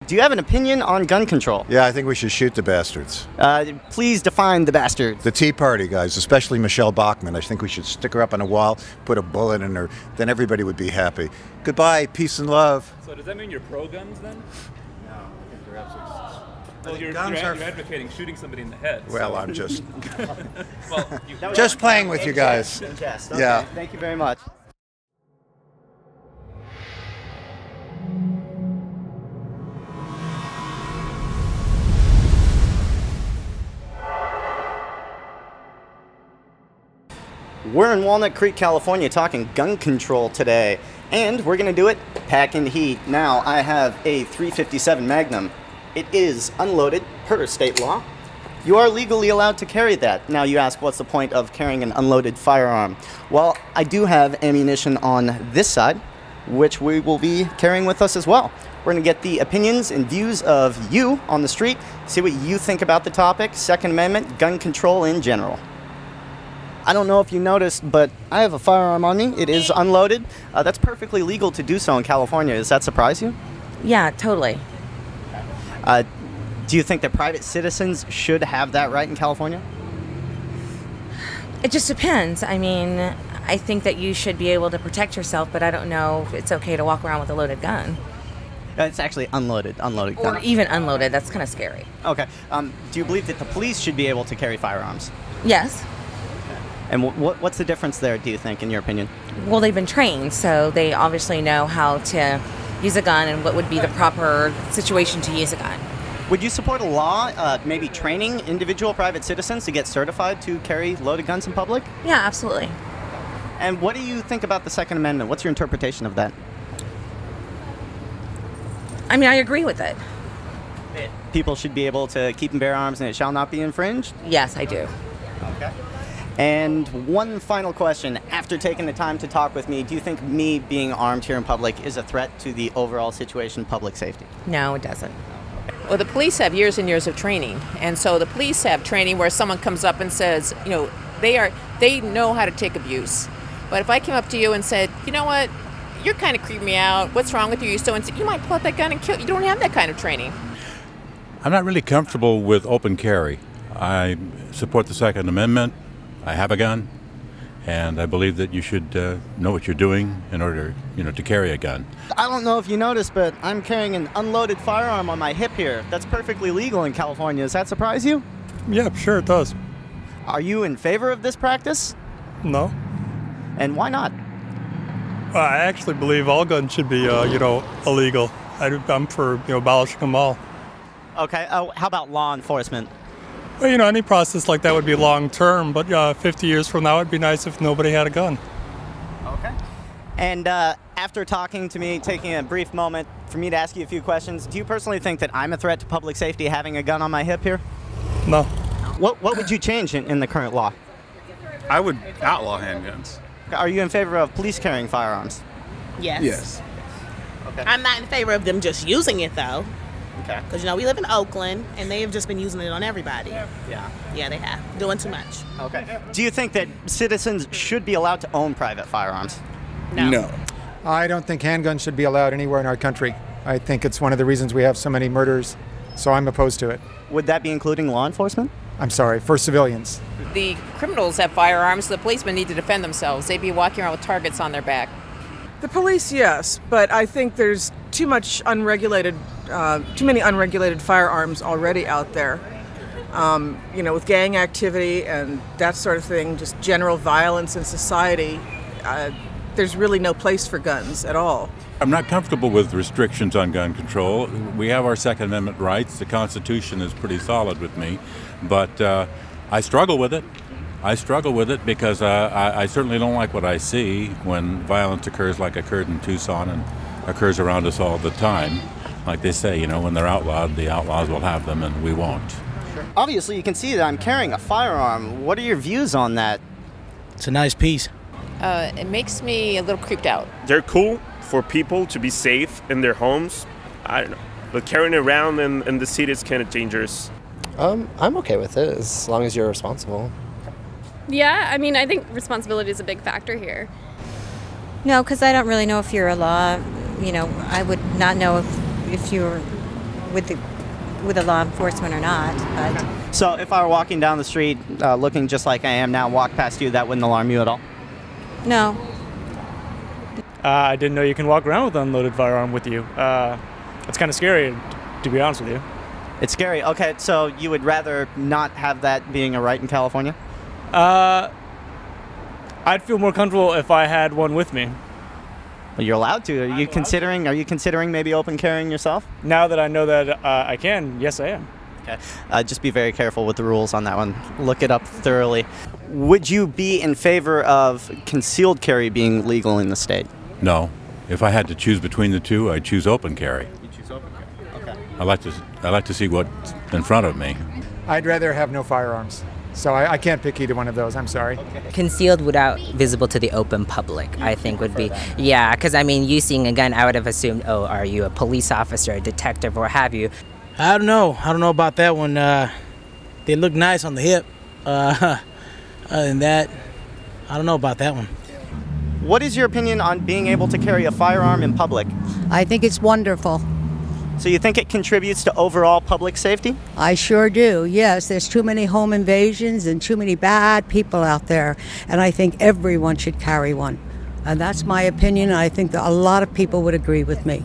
Do you have an opinion on gun control? Yeah, I think we should shoot the bastards. Please define the bastards. The Tea Party guys, especially Michelle Bachmann. I think we should stick her up on a wall, put a bullet in her, then everybody would be happy. Goodbye, peace and love. So does that mean you're pro-guns then? No, I think they're absolutely... Well, you're advocating shooting somebody in the head. Well, so. I'm just... well, just playing with you guys. Yes, okay. Yeah. Thank you very much. We're in Walnut Creek, California, talking gun control today, and we're going to do it packing heat. Now, I have a .357 Magnum. It is unloaded per state law. You are legally allowed to carry that. Now, you ask, what's the point of carrying an unloaded firearm? Well, I do have ammunition on this side, which we will be carrying with us as well. We're going to get the opinions and views of you on the street, see what you think about the topic, Second Amendment, gun control in general. I don't know if you noticed, but I have a firearm on me. It is unloaded. That's perfectly legal to do so in California. Does that surprise you? Yeah, totally. Do you think that private citizens should have that right in California? It just depends. I mean, I think that you should be able to protect yourself, but I don't know if it's okay to walk around with a loaded gun. It's actually unloaded gun. Or even unloaded. That's kind of scary. Okay. Do you believe that the police should be able to carry firearms? Yes. And what's the difference there, do you think, in your opinion? Well, they've been trained, so they obviously know how to use a gun and what would be the proper situation to use a gun. Would you support a law maybe training individual private citizens to get certified to carry loaded guns in public? Yeah, absolutely. And what do you think about the Second Amendment? What's your interpretation of that? I mean, I agree with it. People should be able to keep and bear arms and it shall not be infringed? Yes, I do. Okay. And one final question. After taking the time to talk with me, do you think me being armed here in public is a threat to the overall situation, public safety? No, it doesn't. Well, the police have years and years of training, and so the police have training where someone comes up and says, you know, they know how to take abuse. But if I came up to you and said, you know what, you're kind of creeping me out, what's wrong with you? You're so you might pull out that gun and kill. You don't have that kind of training. I'm not really comfortable with open carry. I support the Second Amendment. I have a gun, and I believe that you should know what you're doing in order, to carry a gun. I don't know if you noticed, but I'm carrying an unloaded firearm on my hip here. That's perfectly legal in California. Does that surprise you? Yeah, sure it does. Are you in favor of this practice? No. And why not? I actually believe all guns should be, illegal. I'm for, abolishing them all. Okay. How about law enforcement? Well, any process like that would be long term, but 50 years from now, it'd be nice if nobody had a gun. Okay. And after talking to me, taking a brief moment for me to ask you a few questions, do you personally think that I'm a threat to public safety having a gun on my hip here? No. What would you change in the current law? I would outlaw handguns. Are you in favor of police carrying firearms? Yes. Yes. Okay. I'm not in favor of them just using it, though. Okay. Because, we live in Oakland, and they have just been using it on everybody. Yeah. Yeah, they have. Doing too much. Okay. Do you think that citizens should be allowed to own private firearms? No. I don't think handguns should be allowed anywhere in our country. I think it's one of the reasons we have so many murders, so I'm opposed to it. Would that be including law enforcement? I'm sorry, for civilians. The criminals have firearms. The policemen need to defend themselves. They'd be walking around with targets on their back. The police, yes, but I think there's too many unregulated firearms already out there. With gang activity and that sort of thing, just general violence in society, there's really no place for guns at all. I'm not comfortable with restrictions on gun control. We have our Second Amendment rights. The Constitution is pretty solid with me, but I struggle with it. I struggle with it because I certainly don't like what I see when violence occurs like occurred in Tucson and occurs around us all the time. Like they say, when they're outlawed, the outlaws will have them and we won't. Obviously, you can see that I'm carrying a firearm. What are your views on that? It's a nice piece. It makes me a little creeped out. They're cool for people to be safe in their homes. I don't know. But carrying it around in the city is kind of dangerous. I'm okay with it as long as you're responsible. Yeah, I think responsibility is a big factor here. No, because I don't really know if you're a law, I would not know if you're with the law enforcement or not. But So if I were walking down the street looking just like I am now, walk past you, that wouldn't alarm you at all? no, I didn't know you can walk around with an unloaded firearm with you. It's kind of scary, to be honest with you. It's scary. Okay, so you would rather not have that being a right in California? I'd feel more comfortable if I had one with me. Well, you're allowed to. Are you considering maybe open carrying yourself? Now that I know that I can, yes, I am. Okay. Just be very careful with the rules on that one. Look it up thoroughly. Would you be in favor of concealed carry being legal in the state? No. If I had to choose between the two, I'd choose open carry. You choose open carry. Okay. I like to see what's in front of me. I'd rather have no firearms. So I can't pick either one of those. I'm sorry. Concealed without visible to the open public, I think would be, yeah, because I mean, you seeing a gun, I would have assumed, oh, are you a police officer, a detective, or have you? I don't know. I don't know about that one. They look nice on the hip. Other than that, I don't know about that one. What is your opinion on being able to carry a firearm in public? I think it's wonderful. So you think it contributes to overall public safety? I sure do, yes. There's too many home invasions and too many bad people out there, and I think everyone should carry one. And that's my opinion, and I think that a lot of people would agree with me.